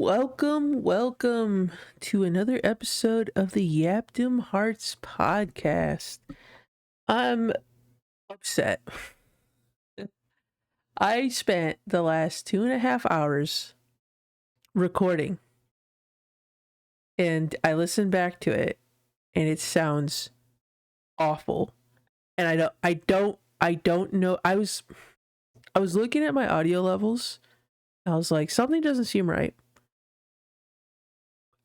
Welcome to another episode of the Yapdom Hearts podcast. I'm upset. I spent the last 2.5 hours recording and I listened back to it and it sounds awful. And I don't know. I was looking at my audio levels. I was like, something doesn't seem right.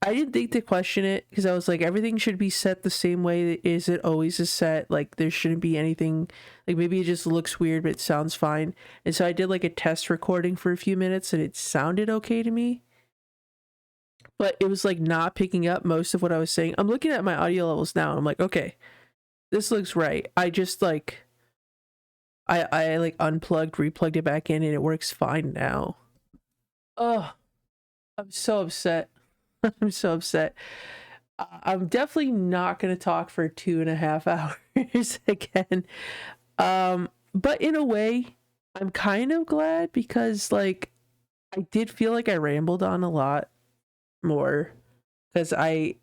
I didn't think to question it because I was like, everything should be set the same way as it always is set. Like, there shouldn't be anything, like, maybe it just looks weird, but it sounds fine. And so I did like a test recording for a few minutes and it sounded okay to me, but it was like not picking up most of what I was saying. I'm looking at my audio levels now. And I'm like, okay, this looks right. I just like, I like unplugged, replugged it back in and it works fine now. Oh, I'm so upset. I'm so upset. I'm definitely not going to talk for 2.5 hours again. But in a way, I'm kind of glad because like I did feel like I rambled on a lot more because I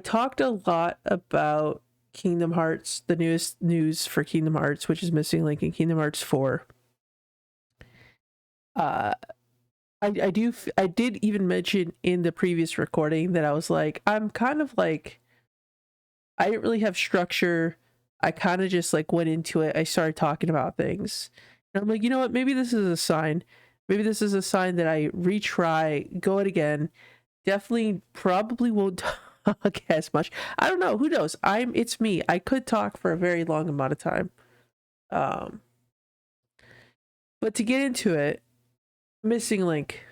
talked a lot about Kingdom Hearts, the newest news for Kingdom Hearts, which is missing link in Kingdom Hearts 4. Uh I did even mention in the previous recording that I was like, I'm kind of like, I didn't really have structure. I kind of just like went into it. I started talking about things. And I'm like, you know what? Maybe this is a sign. Maybe this is a sign that I retry, go it again. Definitely probably won't talk as much. I don't know. Who knows? It's me. I could talk for a very long amount of time. Um, but to get into it, Missing Link,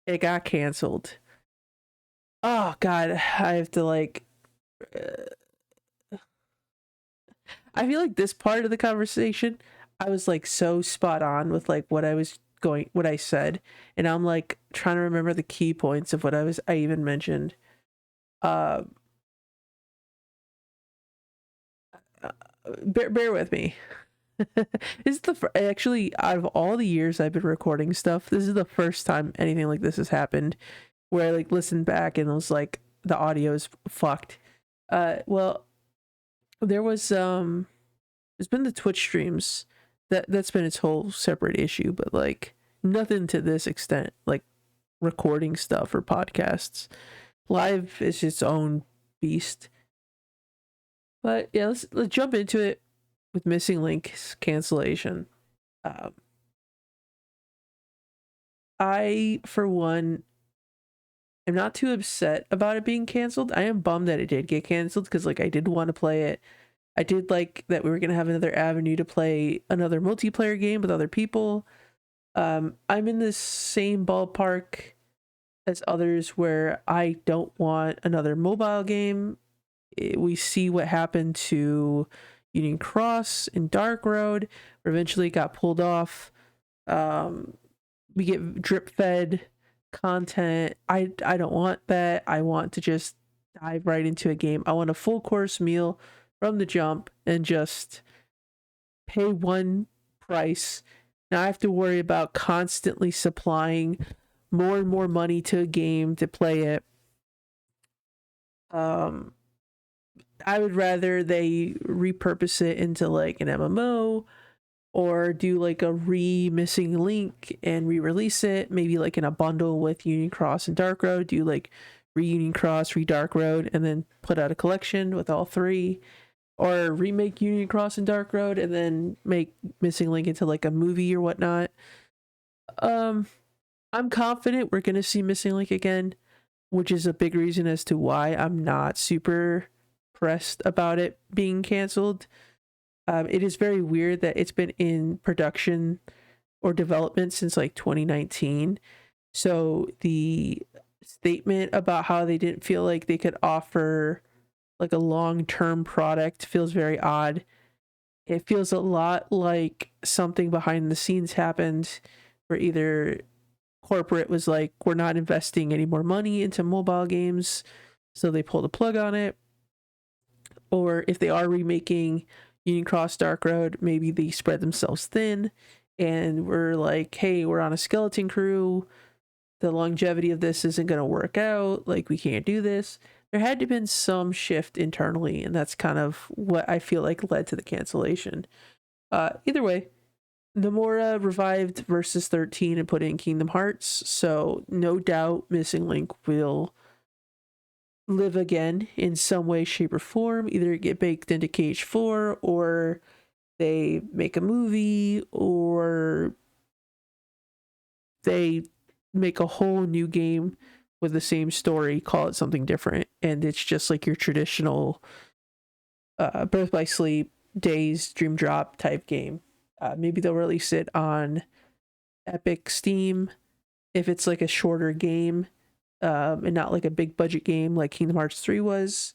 it got canceled. Oh god, I have to like I feel like this part of the conversation, I was like so spot on with like what I said, and I'm like trying to remember the key points of what I even mentioned. Uh, bear with me. This is actually out of all the years I've been recording stuff, this is the first time anything like this has happened, where I like listened back and it was like the audio is fucked. Well, there was there's been the Twitch streams that's been its whole separate issue, but like nothing to this extent, like recording stuff or podcasts. Live is its own beast. But yeah, let's jump into it with Missing Link's cancellation. Um, I, for one, am not too upset about it being canceled. I am bummed that it did get canceled because like I did want to play it. I did like that we were gonna have another avenue to play another multiplayer game with other people. I'm in the same ballpark as others where I don't want another mobile game. We see what happened to Union Cross and Dark Road, where eventually it got pulled off. We get drip fed content. I don't want that. I want to just dive right into a game. I want a full course meal from the jump and just pay one price. Now I have to worry about constantly supplying more and more money to a game to play it. Um, I would rather they repurpose it into like an MMO or do like a missing link and re-release it, maybe like in a bundle with Union Cross and Dark Road, do like Union Cross, Dark Road, and then put out a collection with all three, or remake Union Cross and Dark Road and then make Missing Link into like a movie or whatnot. Um, I'm confident we're gonna see Missing Link again, which is a big reason as to why I'm not super pressed about it being canceled. It is very weird that it's been in production or development since like 2019. So the statement about how they didn't feel like they could offer like a long-term product feels very odd. It feels a lot like something behind the scenes happened where either corporate was like, we're not investing any more money into mobile games, so they pulled the plug on it. Or if they are remaking Union Cross Dark Road, maybe they spread themselves thin and we're like, hey, we're on a skeleton crew. the longevity of this isn't going to work out, like we can't do this. There had to have been some shift internally, and that's kind of what I feel like led to the cancellation. Either way, Nomura revived Versus 13 and put in Kingdom Hearts, so no doubt Missing Link will live again in some way, shape, or form. Either get baked into KH4, or they make a movie, or they make a whole new game with the same story, call it something different, and it's just like your traditional Birth by Sleep, Days, Dream Drop type game. Maybe they'll release it on Epic Steam if it's like a shorter game, and not like a big budget game like Kingdom Hearts 3 was.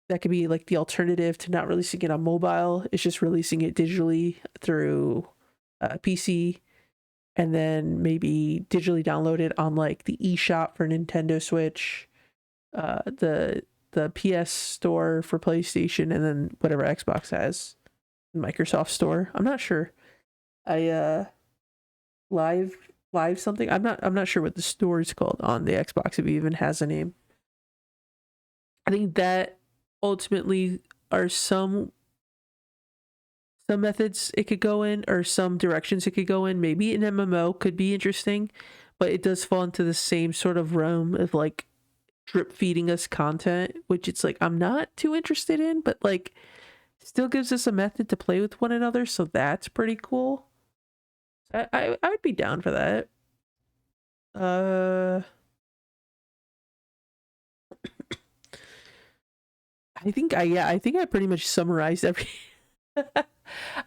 That could be like the alternative to not releasing it on mobile. It's just releasing it digitally through PC, and then maybe digitally download it on like the eShop for Nintendo Switch, the PS store for PlayStation, and then whatever Xbox has, Microsoft store. I'm not sure. Live something. I'm not sure what the store is called on the Xbox, if it even has a name. I think that ultimately are some methods it could go in, or some directions it could go in. Maybe an MMO could be interesting, but it does fall into the same sort of realm of like drip feeding us content, which it's like I'm not too interested in, but like still gives us a method to play with one another, so that's pretty cool. I would be down for that. I think I pretty much summarized every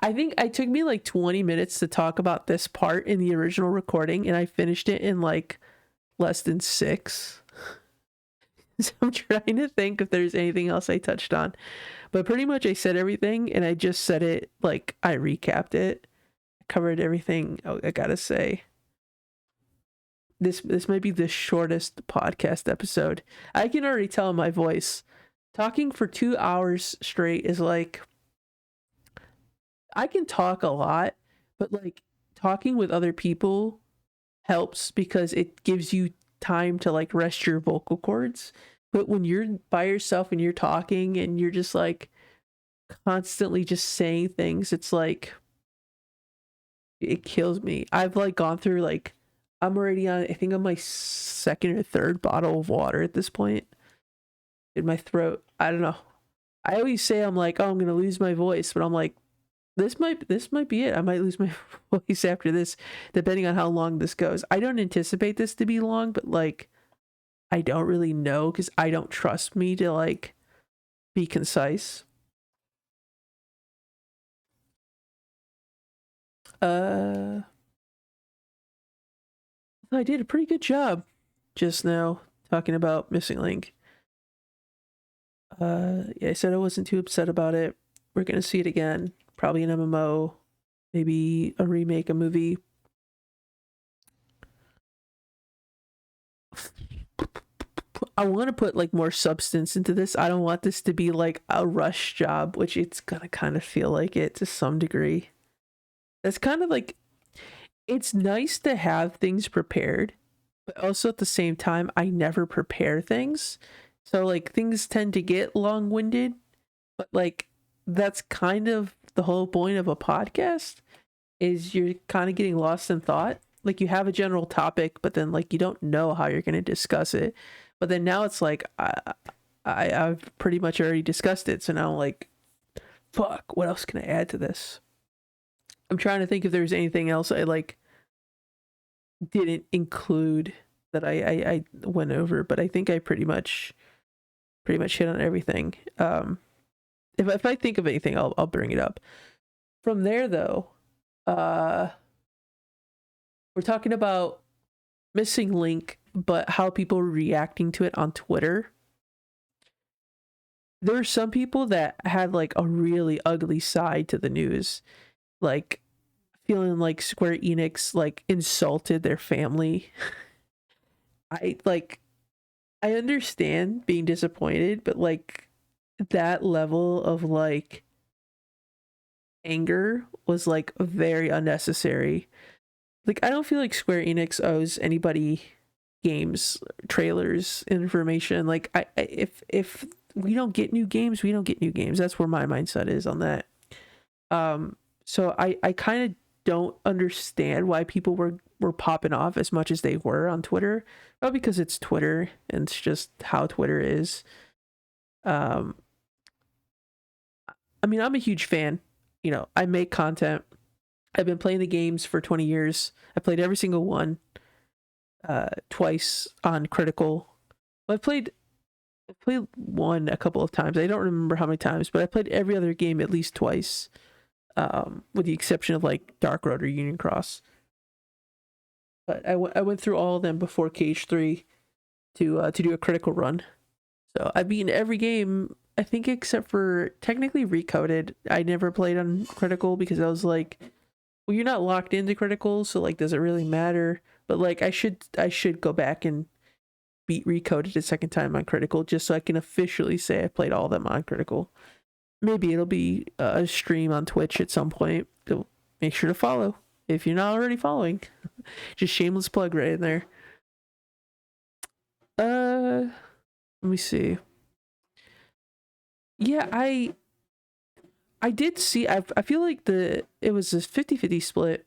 I think it took me like 20 minutes to talk about this part in the original recording, and I finished it in like less than 6. So I'm trying to think if there's anything else I touched on. But pretty much I said everything, and I just said it like I recapped it. Covered everything. Oh, I gotta say, this might be the shortest podcast episode. I can already tell in my voice. Talking for 2 hours straight is like, I can talk a lot, but like talking with other people helps because it gives you time to like rest your vocal cords. But when you're by yourself and you're talking and you're just like constantly just saying things, it's like it kills me. I've like gone through like, I'm already on, I think on my second or third bottle of water at this point in my throat. I don't know. I always say I'm like, oh, I'm gonna lose my voice, but I'm like, this might be it. I might lose my voice after this, depending on how long this goes. I don't anticipate this to be long, but like, I don't really know because I don't trust me to like be concise. I did a pretty good job just now talking about Missing Link. Yeah, I said I wasn't too upset about it. We're gonna see it again. Probably an MMO, maybe a remake, a movie. I want to put like more substance into this. I don't want this to be like a rush job, which it's gonna kind of feel like it to some degree. That's kind of like, it's nice to have things prepared, but also at the same time, I never prepare things. So like things tend to get long-winded, but like that's kind of the whole point of a podcast, is you're kind of getting lost in thought. Like you have a general topic, but then like you don't know how you're going to discuss it. But then now it's like I've pretty much already discussed it. So now I'm like, fuck, what else can I add to this? I'm trying to think if there's anything else I like didn't include that I went over, but I think I pretty much hit on everything. If I think of anything, I'll bring it up. From there though, we're talking about Missing Link, but how people are reacting to it on Twitter. There were some people that had like a really ugly side to the news, like feeling like Square Enix like insulted their family. I understand being disappointed, but like that level of like anger was like very unnecessary. Like, I don't feel like Square Enix owes anybody games, trailers, information. Like, if we don't get new games, we don't get new games. That's where my mindset is on that. So I kind of don't understand why people were popping off as much as they were on Twitter. Well, because it's Twitter and it's just how Twitter is. Um, I mean, I'm a huge fan. You know, I make content. I've been playing the games for 20 years. I played every single one twice on critical. Well, I played one a couple of times. I don't remember how many times, but I played every other game at least twice. With the exception of like Dark Road or Union Cross. But I went through all of them before KH3 to do a critical run. So I've beaten every game, I think, except for technically Recoded. I never played on critical because I was like, well, you're not locked into critical, so like, does it really matter? But like, I should go back and beat Recoded a second time on critical just so I can officially say I played all of them on critical. Maybe it'll be a stream on Twitch at some point. So make sure to follow if you're not already following. Just shameless plug right in there. Let me see. Yeah, I did see. I feel like it was a 50-50 split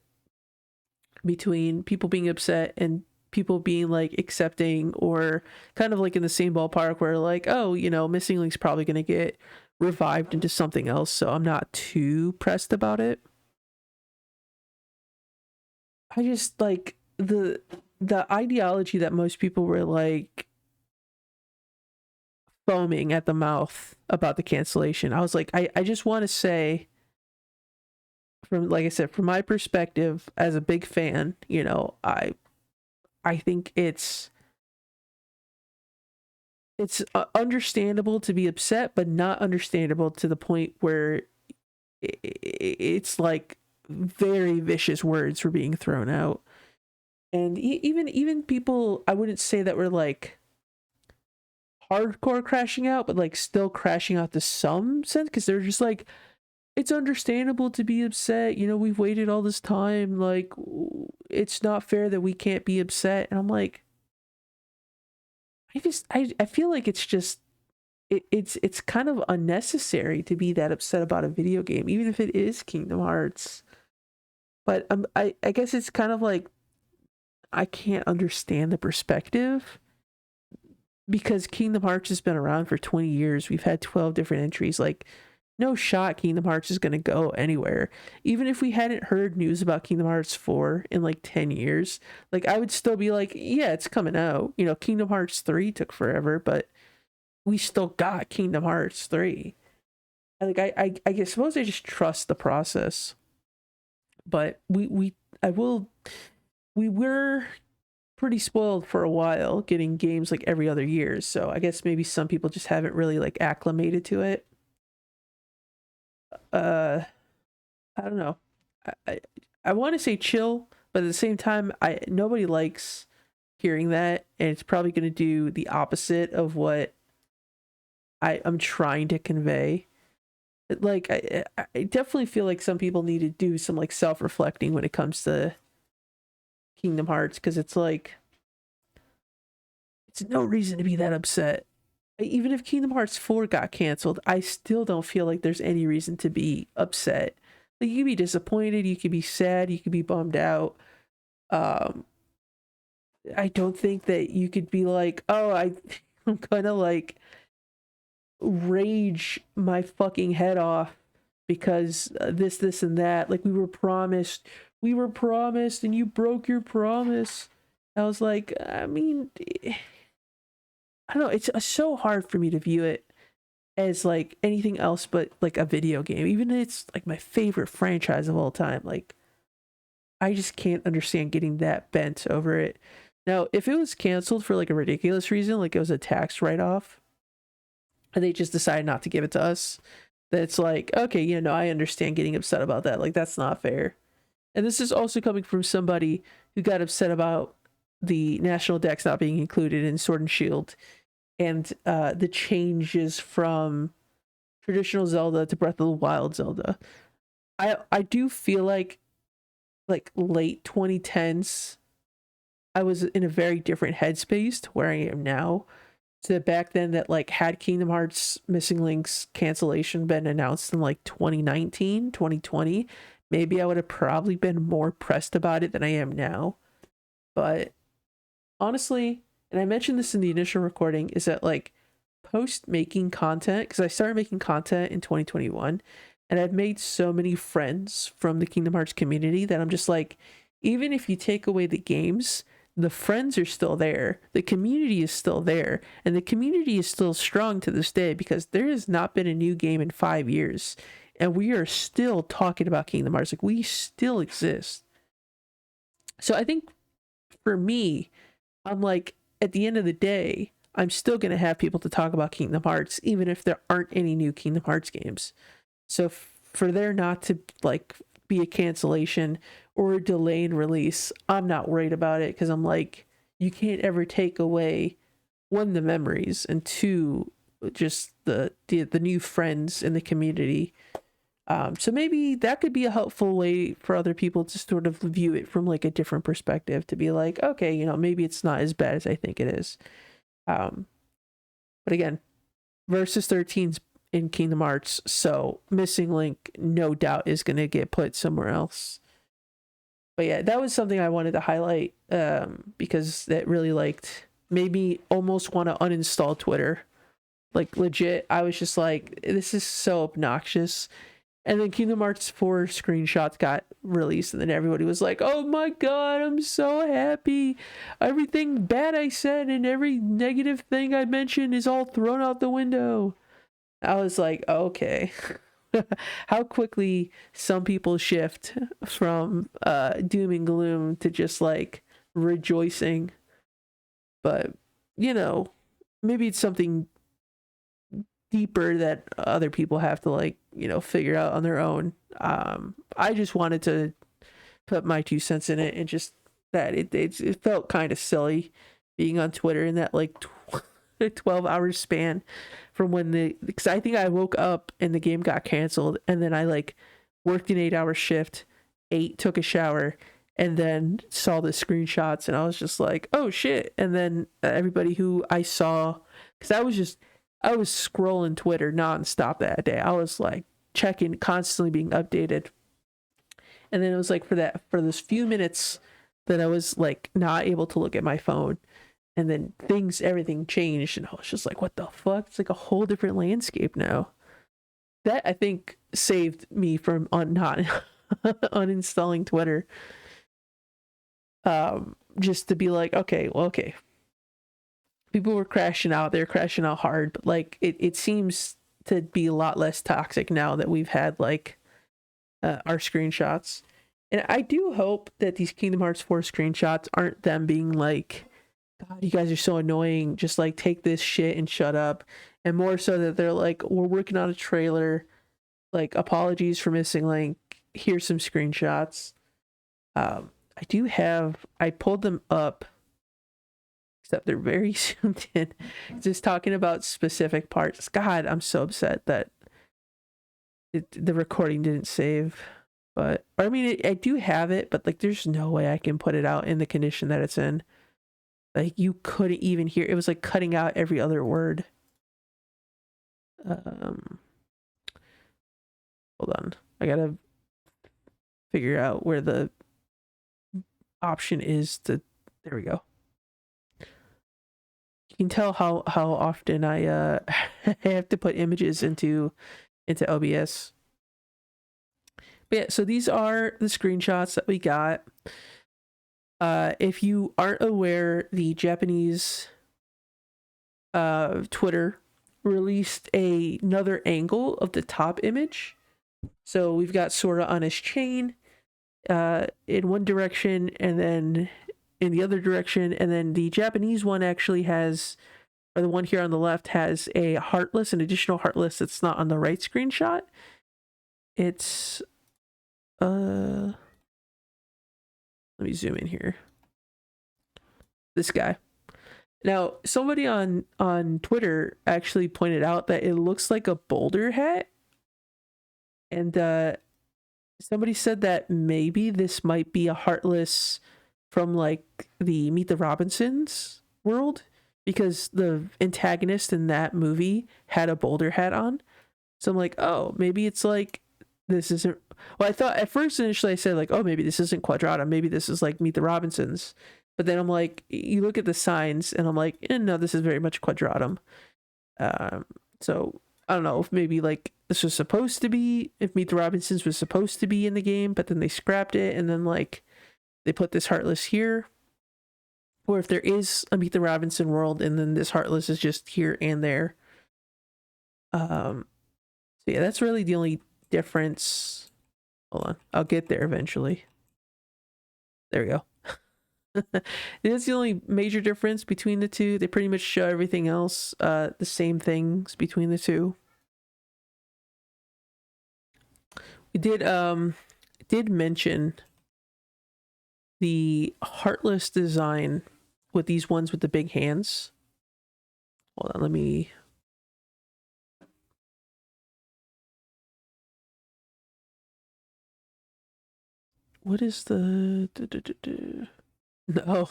between people being upset and people being like accepting, or kind of like in the same ballpark where like, oh, you know, Missing Link's probably going to get revived into something else, so I'm not too pressed about it. I just like the ideology that most people were like foaming at the mouth about the cancellation. I was like, I just want to say, from, like I said, from my perspective as a big fan, you know, I think understandable to be upset, but not understandable to the point where it's like very vicious words were being thrown out. And even people, I wouldn't say that were like hardcore crashing out, but like still crashing out to some sense, because they're just like, it's understandable to be upset, you know, we've waited all this time, like, it's not fair that we can't be upset. And I'm like, I feel like it's just it's kind of unnecessary to be that upset about a video game, even if it is Kingdom Hearts. But I guess it's kind of like, I can't understand the perspective, because Kingdom Hearts has been around for 20 years. We've had 12 different entries. Like, no shot Kingdom Hearts is going to go anywhere. Even if we hadn't heard news about Kingdom Hearts 4 in like 10 years, like, I would still be like, yeah, it's coming out. You know, Kingdom Hearts 3 took forever, but we still got Kingdom Hearts 3. Like, I suppose I just trust the process. But we were pretty spoiled for a while getting games like every other year, so I guess maybe some people just haven't really like acclimated to it. uh I don't know. I want to say chill, but at the same time, I nobody likes hearing that, and it's probably going to do the opposite of what I'm trying to convey. Like, I definitely feel like some people need to do some like self-reflecting when it comes to Kingdom Hearts, because it's like, it's no reason to be that upset. Even if Kingdom Hearts 4 got canceled, I still don't feel like there's any reason to be upset. Like, you could be disappointed, you could be sad, you could be bummed out. Um, I don't think that you could be like, oh, I'm gonna like rage my fucking head off because this, and that. Like, we were promised, and you broke your promise. I was like, I mean, I don't know. It's so hard for me to view it as like anything else but like a video game, even if it's like my favorite franchise of all time. Like, I just can't understand getting that bent over it. Now, if it was canceled for like a ridiculous reason, like it was a tax write-off, and they just decided not to give it to us, then it's like, okay, you know, I understand getting upset about that. Like, that's not fair. And this is also coming from somebody who got upset about the national dex not being included in Sword and Shield, and the changes from traditional Zelda to Breath of the Wild Zelda. I do feel like like late 2010s, I was in a very different headspace to where I am now. So back then, that like had Kingdom Hearts Missing Links cancellation been announced in like 2019, 2020, maybe I would have probably been more pressed about it than I am now. But honestly, and I mentioned this in the initial recording, is that like post making content, because I started making content in 2021, and I've made so many friends from the Kingdom Hearts community that I'm just like, even if you take away the games, the friends are still there, the community is still there, and the community is still strong to this day because there has not been a new game in 5 years, and we are still talking about Kingdom Hearts. Like, we still exist. So I think for me, I'm like, at the end of the day, I'm still going to have people to talk about Kingdom Hearts, even if there aren't any new Kingdom Hearts games. So for there not to like be a cancellation or a delay in release, I'm not worried about it because I'm like, you can't ever take away, one, the memories, and two, just the new friends in the community. So maybe that could be a helpful way for other people to sort of view it from like a different perspective, to be like, okay, maybe it's not as bad as I think it is. Um, but again, Versus 13's in Kingdom Hearts, so Missing Link no doubt is going to get put somewhere else. But yeah, that was something I wanted to highlight, because that really made me almost want to uninstall Twitter. Like, legit, I was just like, this is so obnoxious. And then Kingdom Hearts 4 screenshots got released, and then everybody was like, oh my god, I'm so happy. Everything bad I said and every negative thing I mentioned is all thrown out the window. I was like, okay. How quickly some people shift from doom and gloom to just like rejoicing. But, maybe it's something deeper that other people have to figure out on their own. I just wanted to put my 2 cents in it, and just that it felt kind of silly being on Twitter in that 12-hour span from because I think I woke up and the game got canceled, and then I worked an 8-hour shift, ate, took a shower, and then saw the screenshots, and I was just like, oh shit. And then everybody who I saw, because I was scrolling Twitter nonstop that day. I was checking, constantly being updated. And then it was for those few minutes that I was not able to look at my phone. And then everything changed. And I was just like, what the fuck? It's a whole different landscape now. That, I think, saved me from not uninstalling Twitter. Just to be like, okay. People were crashing out. They're crashing out hard, but it seems to be a lot less toxic now that we've had our screenshots. And I do hope that these Kingdom Hearts 4 screenshots aren't them being like, God, you guys are so annoying, just take this shit and shut up. And more so that they're like, we're working on a trailer, apologies for Missing Link, here's some screenshots. I pulled them up, except they're very zoomed in, just talking about specific parts. God, I'm so upset that the recording didn't save. But I mean, I do have it, but there's no way I can put it out in the condition that it's in. You couldn't even hear. It was cutting out every other word. Hold on, I gotta figure out where the option is to. There we go. You can tell how often I have to put images into OBS. But yeah, so these are the screenshots that we got. If you aren't aware, the Japanese Twitter released another angle of the top image. So we've got Sora on his chain in one direction, and then in the other direction, and then the Japanese one actually has, or the one here on the left has an additional heartless that's not on the right screenshot. It's let me zoom in here. This guy. Now, somebody on Twitter actually pointed out that it looks like a boulder hat. And somebody said that maybe this might be a Heartless from like the Meet the Robinsons world, because the antagonist in that movie had a boulder hat on. So I'm like, oh, maybe it's like this isn't. Well, I thought at first initially I said like, oh, maybe this isn't Quadratum. Maybe this is like Meet the Robinsons. But then I'm like, you look at the signs and I'm like, no, this is very much Quadratum. So I don't know if maybe like this was supposed to be, if Meet the Robinsons was supposed to be in the game, but then they scrapped it and then like they put this Heartless here. Or if there is a Meet the Robinson world and then this Heartless is just here and there. So yeah, that's really the only difference. Hold on, I'll get there eventually. There we go. That's the only major difference between the two. They pretty much show everything else, the same things between the two. We did mention the Heartless design with these ones with the big hands. Hold on, let me. What is the? No,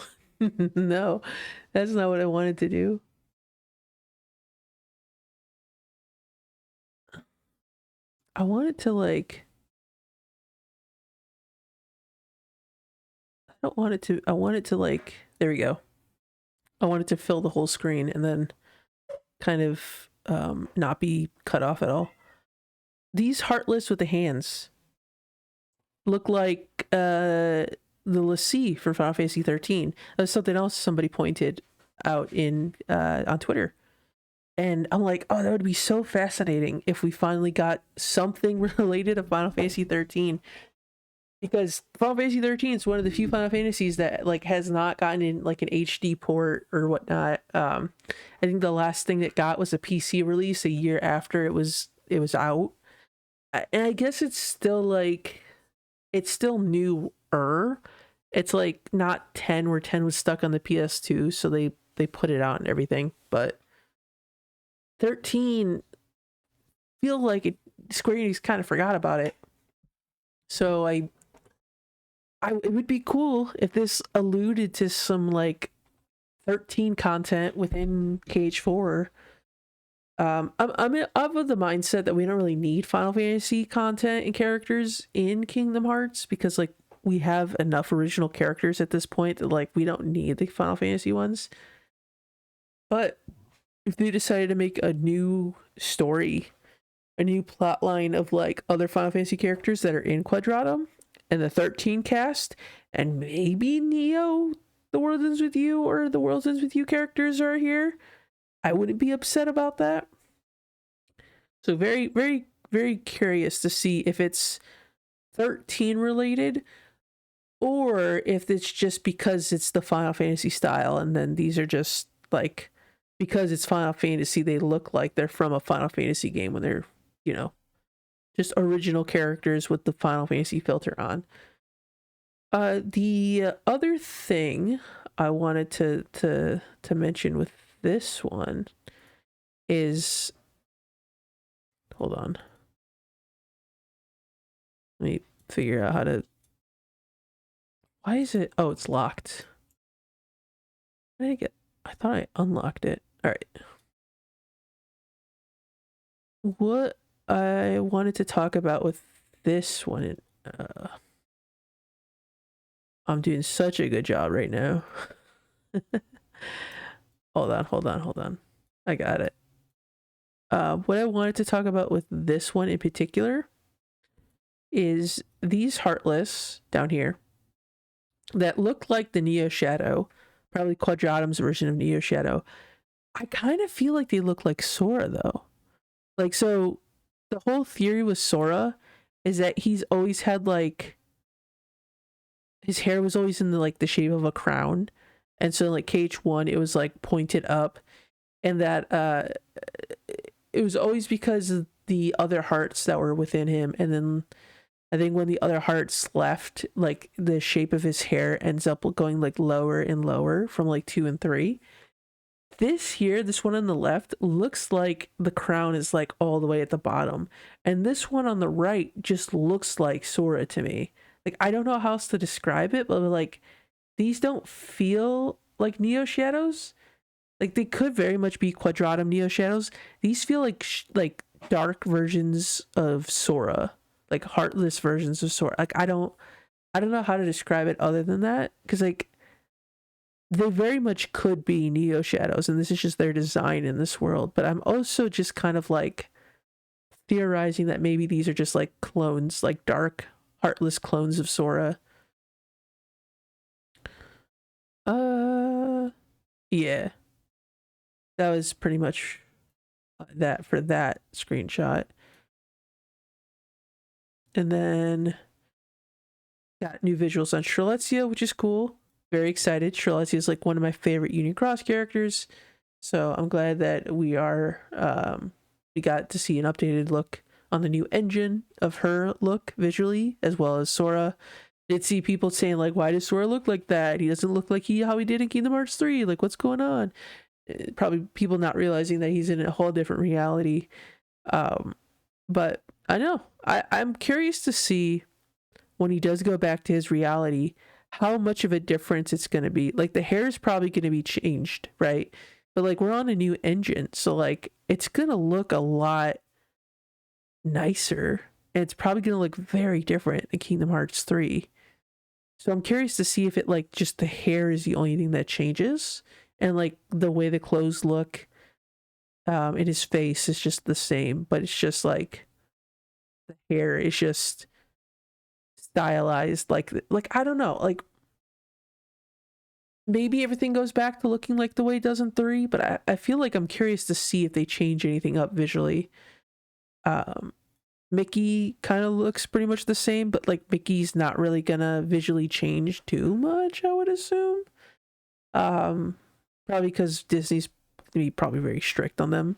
no, that's not what I wanted to do. I wanted to like. I don't want it to. I want it to like. There we go. I want it to fill the whole screen and then kind of not be cut off at all. These Heartless with the hands look like the Lassie for Final Fantasy 13. That's something else somebody pointed out in on Twitter. And I'm like, oh, that would be so fascinating if we finally got something related to Final Fantasy 13. Because Final Fantasy 13 is one of the few Final Fantasies that like has not gotten in like an HD port or whatnot. I think the last thing that got was a PC release a year after it was out. And I guess it's still like, it's still newer. It's like not 10 where 10 was stuck on the PS2, so they put it out and everything. But 13 feel like it, Square Enix kind of forgot about it. So it would be cool if this alluded to some like 13 content within KH4. I'm of the mindset that we don't really need Final Fantasy content and characters in Kingdom Hearts, because like we have enough original characters at this point that like we don't need the Final Fantasy ones. But if they decided to make a new story, a new plot line of like other Final Fantasy characters that are in Quadratum and the 13 cast, and maybe Neo, the World Ends With You, or the World Ends With You characters are here, I wouldn't be upset about that. So very, very, very curious to see if it's 13 related, or if it's just because it's the Final Fantasy style, and then these are just like, because it's Final Fantasy, they look like they're from a Final Fantasy game when they're, you know, just original characters with the Final Fantasy filter on. The other thing I wanted to mention with this one is, hold on, let me figure out how to. Why is it? Oh, it's locked. I thought I unlocked it. All right. What I wanted to talk about with this one, I'm doing such a good job right now. Hold on. I got it. What I wanted to talk about with this one in particular is these Heartless down here that look like the Neo Shadow, probably Quadratum's version of Neo Shadow. I kind of feel like they look like Sora though. Like, so the whole theory with Sora is that he's always had like, his hair was always in the like the shape of a crown, and so like KH1 it was like pointed up, and that it was always because of the other hearts that were within him. And then I think when the other hearts left, like the shape of his hair ends up going like lower and lower from like 2 and 3. This here, this one on the left, looks like the crown is like all the way at the bottom. And this one on the right just looks like Sora to me. Like, I don't know how else to describe it, but like, these don't feel like Neo Shadows. Like, they could very much be Quadratum Neo Shadows. These feel like like dark versions of Sora, like heartless versions of Sora. Like, I don't know how to describe it other than that, because like they very much could be Neo Shadows, and this is just their design in this world. But I'm also just kind of like theorizing that maybe these are just like clones, like dark, heartless clones of Sora. Yeah, that was pretty much that for that screenshot. And then got new visuals on Strelitzia, which is cool. Very excited. Strelitzia is like one of my favorite Union Cross characters. So I'm glad that we got to see an updated look on the new engine of her look visually, as well as Sora. Did see people saying like, why does Sora look like that? He doesn't look like how he did in Kingdom Hearts 3. Like, what's going on? Probably people not realizing that he's in a whole different reality. But I know. I'm curious to see when he does go back to his reality, how much of a difference it's going to be. Like, the hair is probably going to be changed, right? But like, we're on a new engine, so like it's going to look a lot nicer, and it's probably going to look very different in Kingdom Hearts 3. So I'm curious to see if it like just the hair is the only thing that changes, and like the way the clothes look in his face is just the same, but it's just like the hair is just stylized like I don't know, like maybe everything goes back to looking like the way it does in 3, but I feel like I'm curious to see if they change anything up visually. Mickey kind of looks pretty much the same, but like Mickey's not really gonna visually change too much, I would assume. Probably because Disney's gonna be probably very strict on them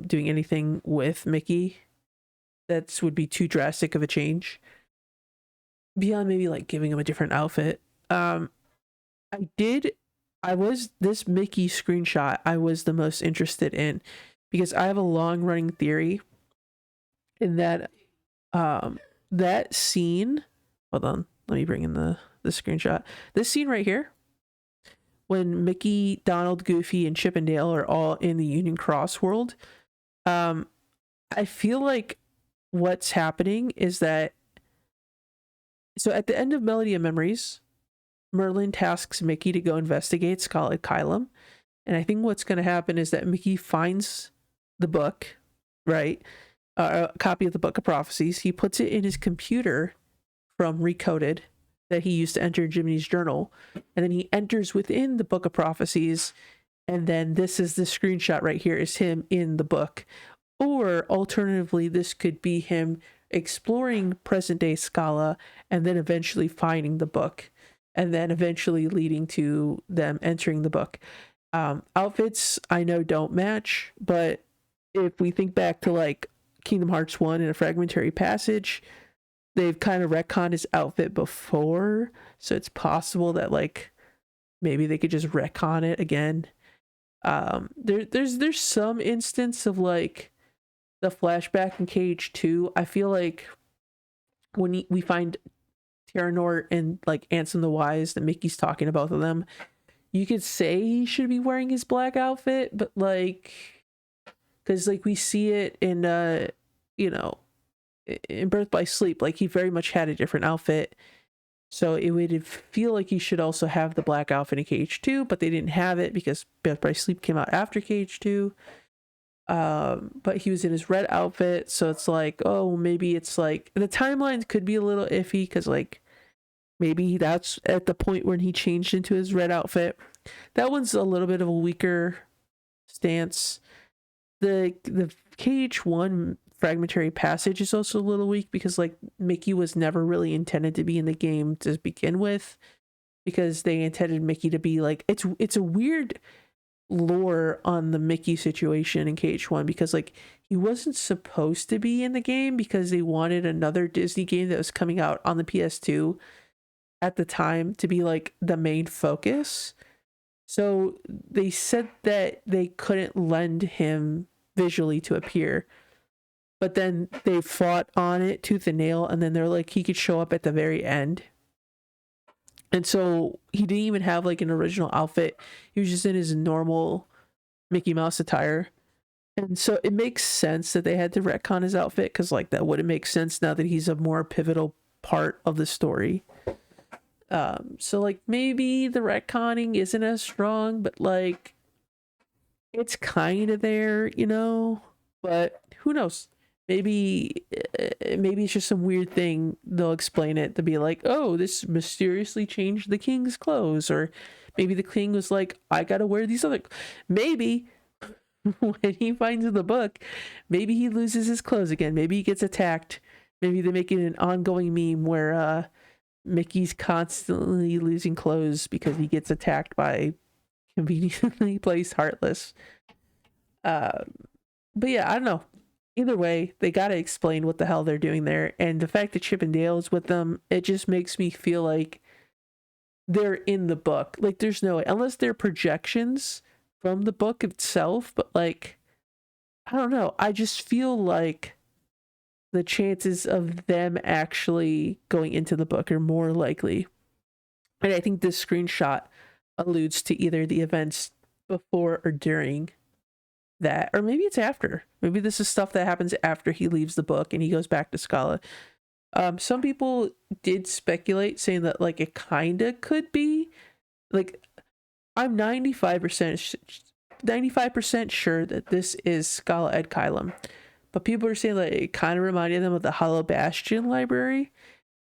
doing anything with Mickey that would be too drastic of a change. Beyond maybe like giving him a different outfit. I was this Mickey screenshot I was the most interested in, because I have a long running theory in that that scene, hold on, let me bring in the screenshot. This scene right here, when Mickey, Donald, Goofy, and Chip and Dale are all in the Union Cross world, I feel like what's happening is that, so at the end of Melody of Memories, Merlin tasks Mickey to go investigate Scarlet Kylum. And I think what's going to happen is that Mickey finds the book, right? A copy of the Book of Prophecies. He puts it in his computer from Recoded that he used to enter Jiminy's journal. And then he enters within the Book of Prophecies. And then this is the screenshot right here is him in the book. Or alternatively, this could be him exploring present day Scala and then eventually finding the book, and then eventually leading to them entering the book. Outfits I know don't match, but if we think back to like Kingdom Hearts 1 in a fragmentary passage, they've kind of retconned his outfit before, so it's possible that like maybe they could just retcon it again. There's some instance of like the flashback in KH2. I feel like when we find Terranort and like Ansem the Wise, that Mickey's talking to both of them, you could say he should be wearing his black outfit, but like, because like we see it in you know, in Birth by Sleep, like he very much had a different outfit, so it would feel like he should also have the black outfit in KH2, but they didn't have it because Birth by Sleep came out after KH2. But he was in his red outfit, so it's like, oh, maybe it's like the timeline could be a little iffy, because like maybe that's at the point when he changed into his red outfit. That one's a little bit of a weaker stance. The KH1 fragmentary passage is also a little weak, because like Mickey was never really intended to be in the game to begin with, because they intended Mickey to be like, it's a weird lore on the Mickey situation in KH1, because like he wasn't supposed to be in the game because they wanted another Disney game that was coming out on the PS2 at the time to be like the main focus. So they said that they couldn't lend him visually to appear, but then they fought on it tooth and nail, and then they're like he could show up at the very end. And so he didn't even have like an original outfit. He was just in his normal Mickey Mouse attire. And so it makes sense that they had to retcon his outfit, because like that wouldn't make sense now that he's a more pivotal part of the story. So like maybe the retconning isn't as strong, but like it's kind of there, you know. But who knows? Maybe it's just some weird thing. They'll explain it to be like, oh, this mysteriously changed the king's clothes, or maybe the king was like, I gotta wear these other. Maybe when he finds the book, maybe he loses his clothes again. Maybe he gets attacked. Maybe they make it an ongoing meme where Mickey's constantly losing clothes because he gets attacked by conveniently placed Heartless. Uh, but yeah, I don't know. Either way, they gotta explain what the hell they're doing there, and the fact that Chip and Dale is with them, it just makes me feel like they're in the book. Like there's no way, unless they're projections from the book itself. But like, I don't know. I just feel like the chances of them actually going into the book are more likely. And I think this screenshot alludes to either the events before or during that, or maybe it's after. Maybe this is stuff that happens after he leaves the book and he goes back to Scala. Some people did speculate saying that like it kinda could be like, I'm 95% sure that this is Scala Ed Kylum, but people are saying that it kind of reminded them of the Hollow Bastion library,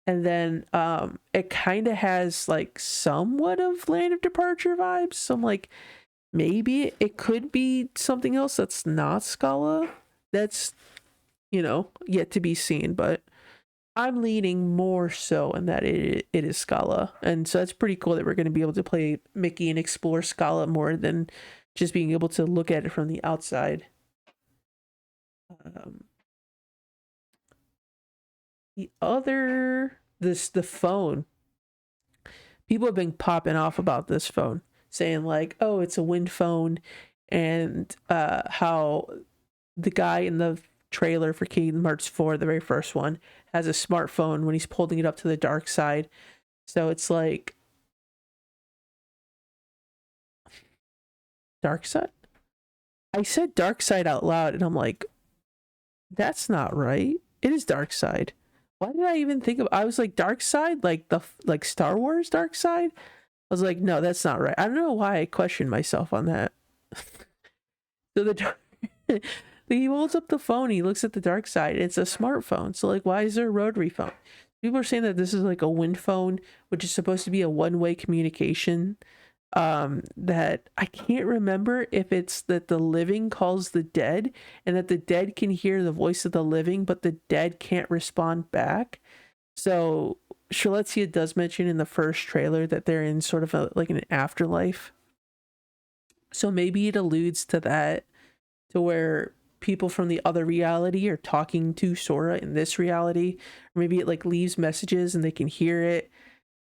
and then it kind of has like somewhat of Land of Departure vibes. So I'm like, maybe it could be something else that's not Scala. That's, yet to be seen, but I'm leaning more so in that it is Scala. And so that's pretty cool that we're going to be able to play Mickey and explore Scala more than just being able to look at it from the outside. The phone. People have been popping off about this phone, saying like, oh, it's a wind phone, and how the guy in the trailer for Kingdom Hearts 4, the very first one, has a smartphone when he's holding it up to the dark side. So it's like dark side. I said dark side out loud, and I'm like, that's not right. It is dark side. Why did I even think of? I was like dark side, like like Star Wars dark side. I was like, no, that's not right. I don't know why I questioned myself on that. So he holds up the phone. He looks at the dark side. It's a smartphone. So like, why is there a rotary phone? People are saying that this is like a wind phone, which is supposed to be a one-way communication. That I can't remember if it's that the living calls the dead, and that the dead can hear the voice of the living, but the dead can't respond back. So Charlottesville does mention in the first trailer that they're in sort of like an afterlife. So maybe it alludes to that, to where people from the other reality are talking to Sora in this reality, or maybe it like leaves messages and they can hear it.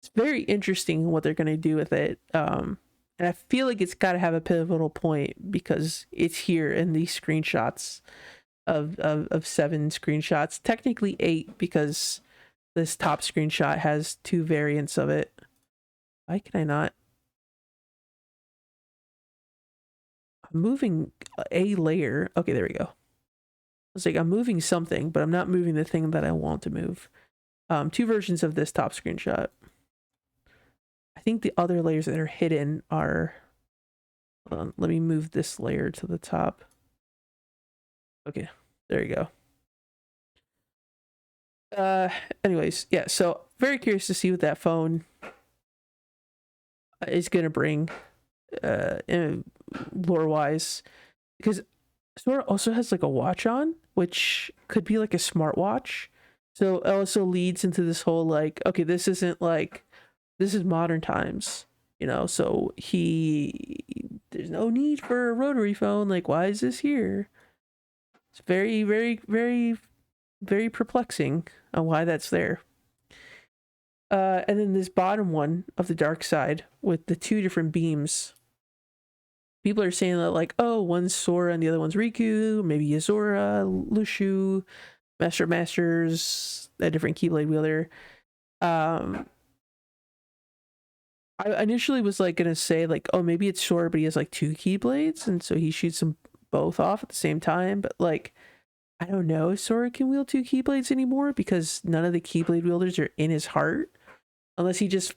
It's very interesting what they're going to do with it. And I feel like it's got to have a pivotal point, because it's here in these screenshots of 7 screenshots, technically 8, because this top screenshot has 2 variants of it. Why can I not? I'm moving a layer. Okay, there we go. It's like I'm moving something, but I'm not moving the thing that I want to move. 2 versions of this top screenshot. I think the other layers that are hidden are... Hold on, let me move this layer to the top. Okay, there you go. Anyways, yeah, so very curious to see what that phone is going to bring lore-wise. Because Sora also has like a watch on, which could be like a smartwatch. So it also leads into this whole like, okay, this isn't like... This is modern times, so there's no need for a rotary phone. Like, why is this here? It's very, very, very, very perplexing on why that's there. And then this bottom one of the dark side with the 2 different beams people are saying that like, oh, one's Sora and the other one's Riku, maybe Yuzora, Lushu, Master of Masters, a different Keyblade wielder. I initially was like gonna say like, oh, maybe it's Sora, but he has like two Keyblades, and so he shoots them both off at the same time. But like, I don't know if Sora can wield two Keyblades anymore because none of the Keyblade wielders are in his heart, unless he just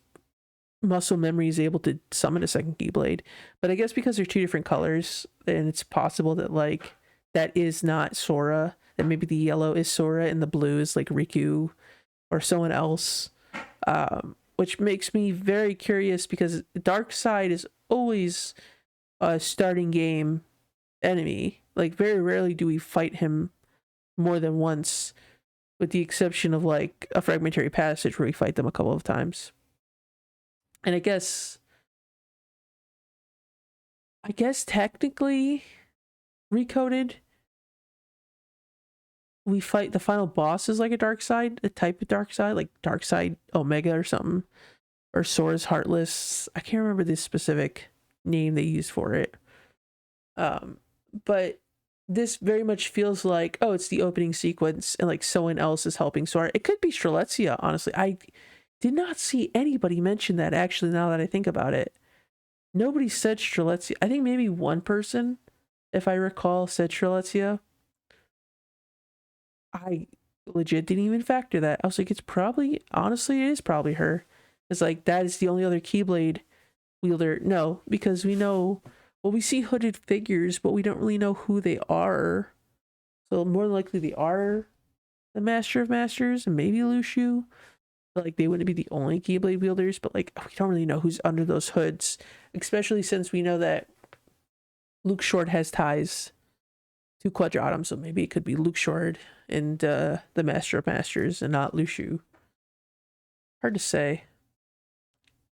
muscle memory is able to summon a second Keyblade. But I guess because they're two different colors, and it's possible that like that is not Sora, that maybe the yellow is Sora and the blue is like Riku or someone else. Which makes me very curious because Darkseid is always a starting game enemy. Like, very rarely do we fight him more than once, with the exception of like a Fragmentary Passage where we fight them a couple of times. And I guess technically Recoded, we fight the final boss is like a Darkseid, a type of Darkseid, like Darkseid Omega or something, or Sora's Heartless. I can't remember the specific name they used for it. But this very much feels like, oh, it's the opening sequence and like someone else is helping Sora. It could be Strelitzia, honestly. I did not see anybody mention that, actually, now that I think about it. Nobody said Strelitzia. I think maybe one person, if I recall, said Strelitzia. I legit didn't even factor that. I was like, it's probably, honestly, it is probably her. It's like, that is the only other Keyblade wielder. No, because we know, well, we see hooded figures, but we don't really know who they are. So more than likely they are the Master of Masters and maybe Lushu. But like, they wouldn't be the only Keyblade wielders, but like, we don't really know who's under those hoods, especially since we know that Luke Short has ties to Quadratum, so maybe it could be Luke Short and the Master of Masters and not Lushu. Hard to say.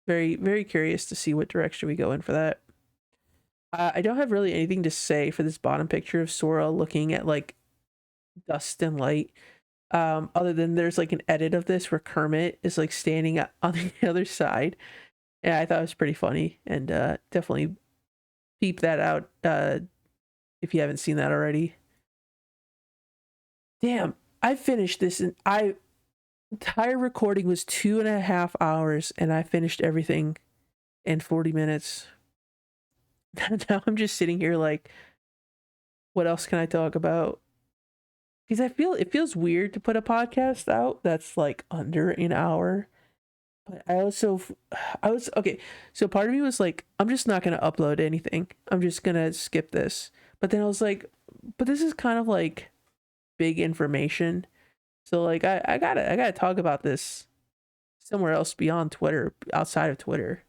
Very, very curious to see what direction we go in for that. I don't have really anything to say for this bottom picture of Sora looking at like dust and light. Other than there's like an edit of this where Kermit is like standing on the other side. And I thought it was pretty funny, and definitely peep that out if you haven't seen that already. Damn, I finished this, and entire recording was 2.5 hours, and I finished everything in 40 minutes. Now I'm just sitting here like, what else can I talk about? Because it feels weird to put a podcast out that's like under an hour. But I was okay. So part of me was like, I'm just not gonna upload anything. I'm just gonna skip this. But then I was like, but this is kind of like big information. So like, I gotta talk about this somewhere else beyond Twitter, outside of Twitter.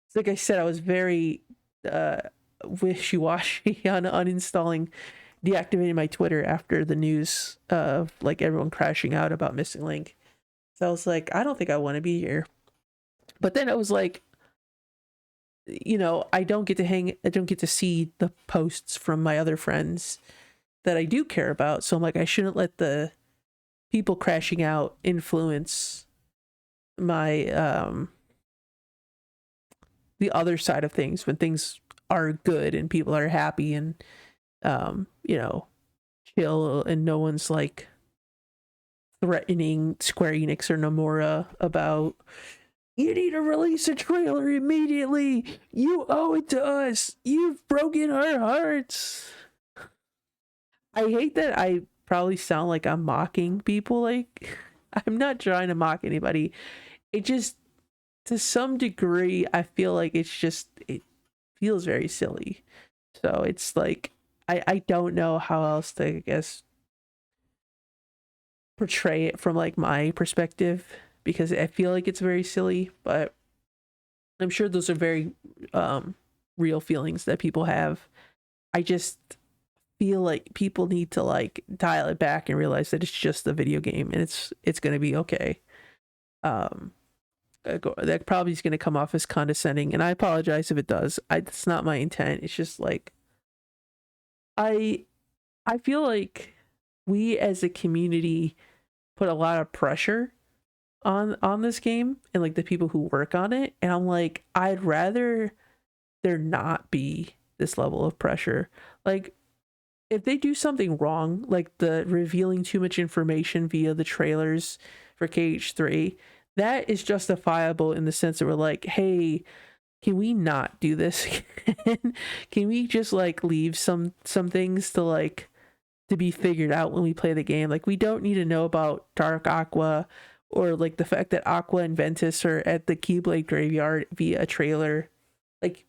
It's like I said, I was very wishy-washy on uninstalling, deactivating my Twitter after the news of like everyone crashing out about Missing Link. So I was like, I don't think I want to be here. But then I was like, you know, I don't get to see the posts from my other friends that I do care about. So I'm like, I shouldn't let the people crashing out influence my the other side of things when things are good and people are happy and you know, chill, and no one's like threatening Square Enix or Nomura about, you need to release a trailer immediately, you owe it to us, you've broken our hearts. I hate that I probably sound like I'm mocking people. Like, I'm not trying to mock anybody. It just, to some degree, I feel like it feels very silly. So it's like, I don't know how else to, I guess, portray it from like my perspective, because I feel like it's very silly, but I'm sure those are very real feelings that people have. I just feel like people need to like dial it back and realize that it's just a video game and it's gonna be okay. That probably is gonna come off as condescending, and I apologize if it does. It's not my intent. It's just like, I feel like we as a community put a lot of pressure on this game and like the people who work on it, and I'm like, I'd rather there not be this level of pressure. Like, if they do something wrong, like the revealing too much information via the trailers for KH3, that is justifiable in the sense that we're like, hey, can we not do this again? Can we just like leave some things to like to be figured out when we play the game? Like, we don't need to know about Dark Aqua or like the fact that Aqua and Ventus are at the Keyblade graveyard via a trailer. Like,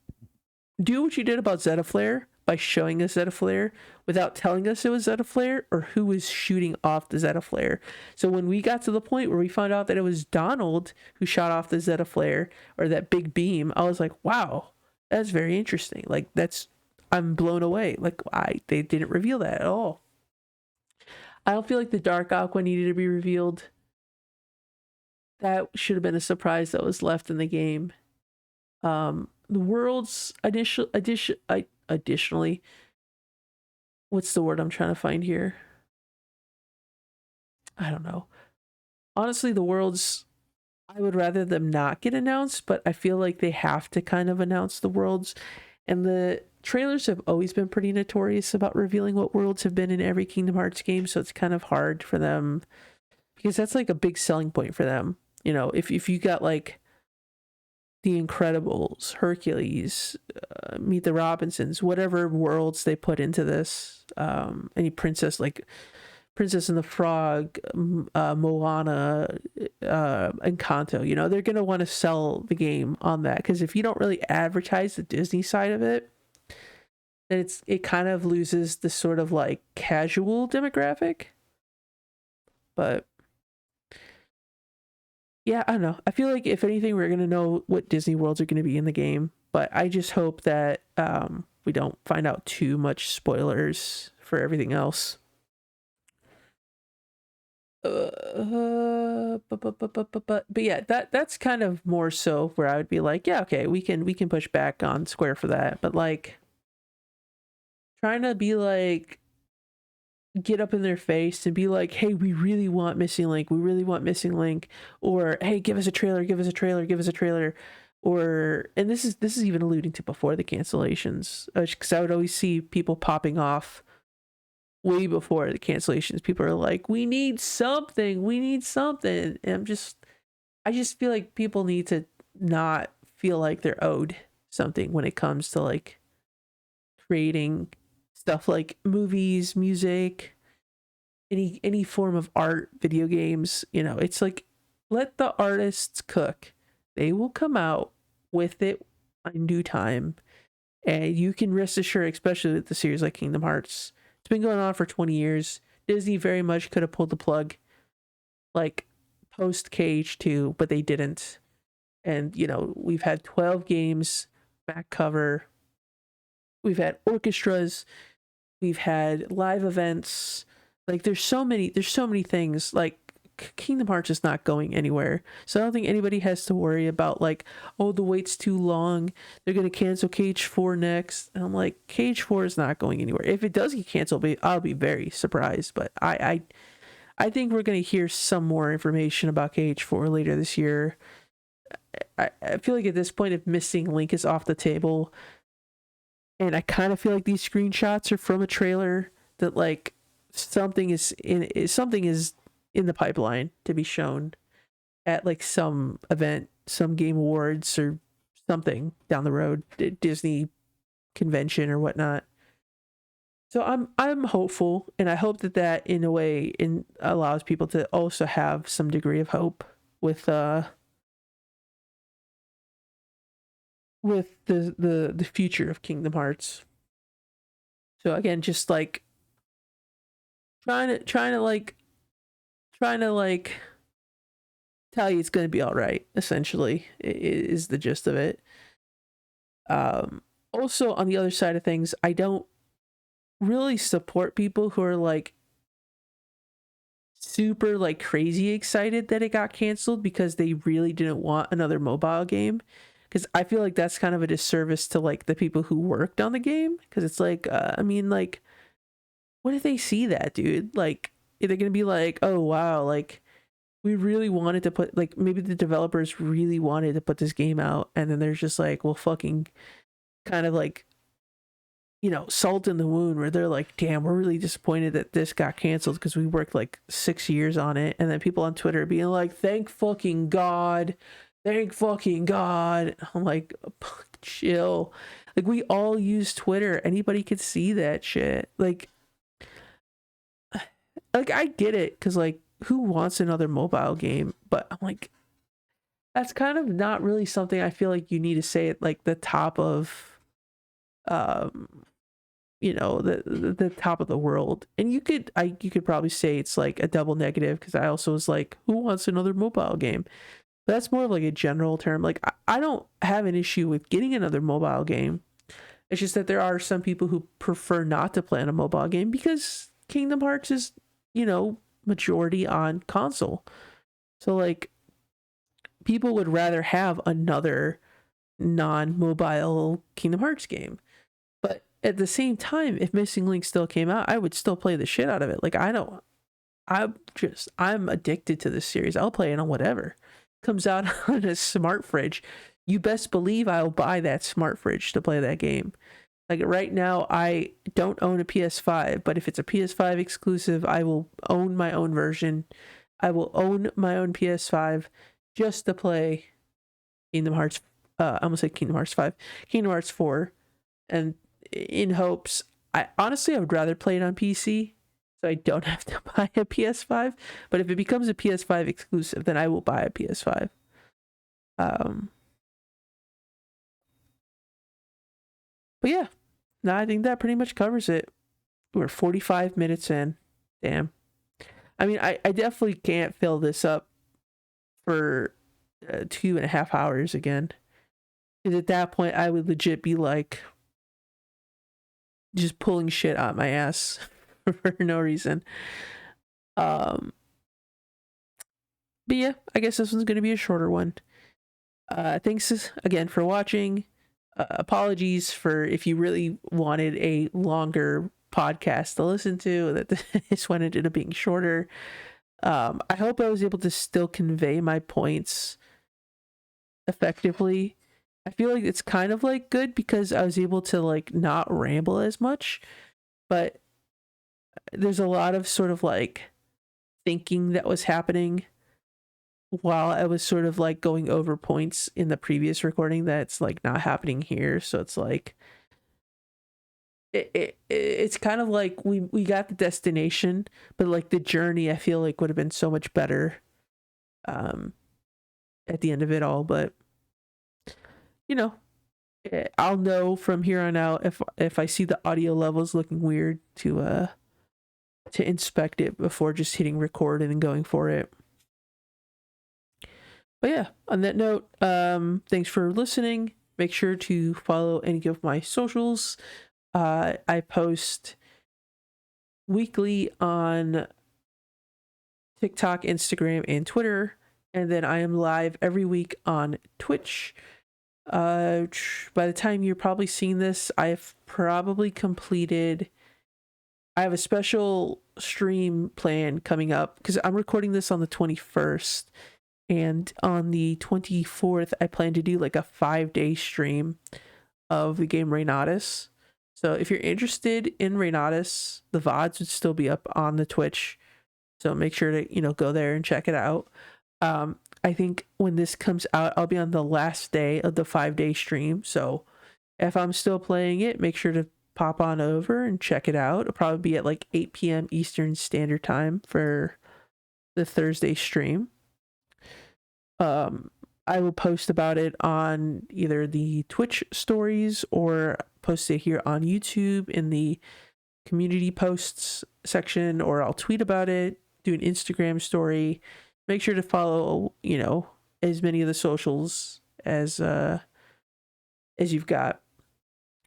do what you did about Zeta Flare by showing us Zeta Flare without telling us it was Zeta Flare or who was shooting off the Zeta Flare. So when we got to the point where we found out that it was Donald who shot off the Zeta Flare or that big beam, I was like, wow, that's very interesting. Like, I'm blown away. Like, they didn't reveal that at all. I don't feel like the Dark Aqua needed to be revealed. That should have been a surprise that was left in the game. The world's additionally, what's the word I'm trying to find here? I don't know. Honestly, the worlds, I would rather them not get announced, but I feel like they have to kind of announce the worlds. And the trailers have always been pretty notorious about revealing what worlds have been in every Kingdom Hearts game, so it's kind of hard for them because that's like a big selling point for them. You know, if you got like The Incredibles, Hercules, Meet the Robinsons, whatever worlds they put into this, any princess like Princess and the Frog, Moana, Encanto, you know, they're going to want to sell the game on that, because if you don't really advertise the Disney side of it, then it kind of loses the sort of like casual demographic. But yeah, I don't know. I feel like if anything, we're going to know what Disney worlds are going to be in the game, but I just hope that we don't find out too much spoilers for everything else. But yeah, that's kind of more so where I would be like, yeah, okay, we can push back on Square for that, but like trying to be like get up in their face and be like, hey, we really want Missing Link, or hey, give us a trailer, or, and this is even alluding to before the cancellations, because I would always see people popping off way before the cancellations. People are like, we need something, and I just feel like people need to not feel like they're owed something when it comes to like creating stuff like movies, music, any form of art, video games. You know, it's like, let the artists cook. They will come out with it in due time, and you can rest assured, especially with the series like Kingdom Hearts, it's been going on for 20 years. Disney very much could have pulled the plug like post KH2, but they didn't. And, you know, we've had 12 games back cover. We've had orchestras. We've had live events. Like, there's so many things. Like, Kingdom Hearts is not going anywhere. So I don't think anybody has to worry about like, oh, the wait's too long, they're going to cancel KH4 next. And I'm like, KH4 is not going anywhere. If it does get canceled, I'll be very surprised. But I think we're going to hear some more information about KH4 later this year. I feel like at this point, if Missing Link is off the table, and I kind of feel like these screenshots are from a trailer, that like something is in the pipeline to be shown at like some event, some Game Awards or something down the road, Disney convention or whatnot. So I'm hopeful, and I hope that in a way allows people to also have some degree of hope with the future of Kingdom Hearts. So again, just like trying to tell you it's going to be all right, essentially, is the gist of it. Also, on the other side of things, I don't really support people who are like super like crazy excited that it got canceled because they really didn't want another mobile game, because I feel like that's kind of a disservice to like the people who worked on the game, because it's like I mean, like, what if they see that, dude? Like, they're gonna be like, oh wow, like we really wanted to put, like, maybe the developers really wanted to put this game out, and then there's just like, well, fucking kind of like salt in the wound where they're like, damn, we're really disappointed that this got canceled because we worked like 6 years on it. And then people on Twitter being like, thank fucking God. Thank fucking God. I'm like, chill. Like, we all use Twitter. Anybody could see that shit. Like I get it, because like, who wants another mobile game? But I'm like, that's kind of not really something I feel like you need to say at like the top of the top of the world. And you could probably say it's like a double negative, because I also was like, who wants another mobile game? But that's more of like a general term. Like, I don't have an issue with getting another mobile game. It's just that there are some people who prefer not to play on a mobile game because Kingdom Hearts is, majority on console. So like, people would rather have another non-mobile Kingdom Hearts game. But at the same time, if Missing Link still came out, I would still play the shit out of it. Like, I'm addicted to this series. I'll play it on whatever comes out on a smart fridge. You best believe I'll buy that smart fridge to play that game. Like, right now, I don't own a PS5, but if it's a PS5 exclusive, I will own my own version. I will own my own PS5 just to play Kingdom Hearts. I almost said Kingdom Hearts 5, Kingdom Hearts 4, and in hopes, I would rather play it on PC, so I don't have to buy a PS5. But if it becomes a PS5 exclusive, then I will buy a PS5. But yeah, no, I think that pretty much covers it. We're 45 minutes in. Damn. I mean, I definitely can't fill this up for 2.5 hours again. Because at that point, I would legit be like, just pulling shit out my ass for no reason. But yeah, I guess this one's going to be a shorter one. Thanks again for watching. Apologies for if you really wanted a longer podcast to listen to, that this one ended up being shorter. I hope I was able to still convey my points effectively. I feel like it's kind of like good because I was able to like not ramble as much, but there's a lot of sort of like thinking that was happening while I was sort of like going over points in the previous recording that's like not happening here. So it's like it's kind of like we got the destination, but like the journey I feel like would have been so much better at the end of it all. But I'll know from here on out if I see the audio levels looking weird to inspect it before just hitting record and then going for it. But yeah, on that note, thanks for listening. Make sure to follow any of my socials. I post weekly on TikTok, Instagram, and Twitter, and then I am live every week on Twitch. By the time you're probably seeing this, I've probably completed. I have a special stream plan coming up because I'm recording this on the 21st. And on the 24th, I plan to do like a 5-day stream of the game Reynatus. So if you're interested in Reynatus, the VODs would still be up on the Twitch. So make sure to, go there and check it out. I think when this comes out, I'll be on the last day of the 5-day stream. So if I'm still playing it, make sure to pop on over and check it out. It'll probably be at like 8 p.m. Eastern Standard Time for the Thursday stream. I will post about it on either the Twitch stories or post it here on YouTube in the community posts section, or I'll tweet about it, do an Instagram story. Make sure to follow, as many of the socials as you've got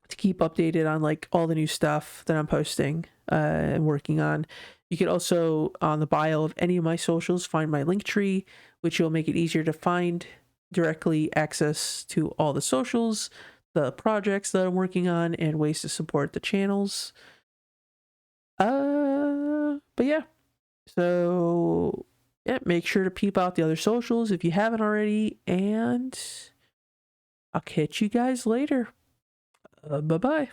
to keep updated on like all the new stuff that I'm posting and working on. You can also, on the bio of any of my socials, find my link tree, which will make it easier to find directly access to all the socials, the projects that I'm working on, and ways to support the channels. But yeah. So yeah, make sure to peep out the other socials if you haven't already, and I'll catch you guys later. Bye-bye.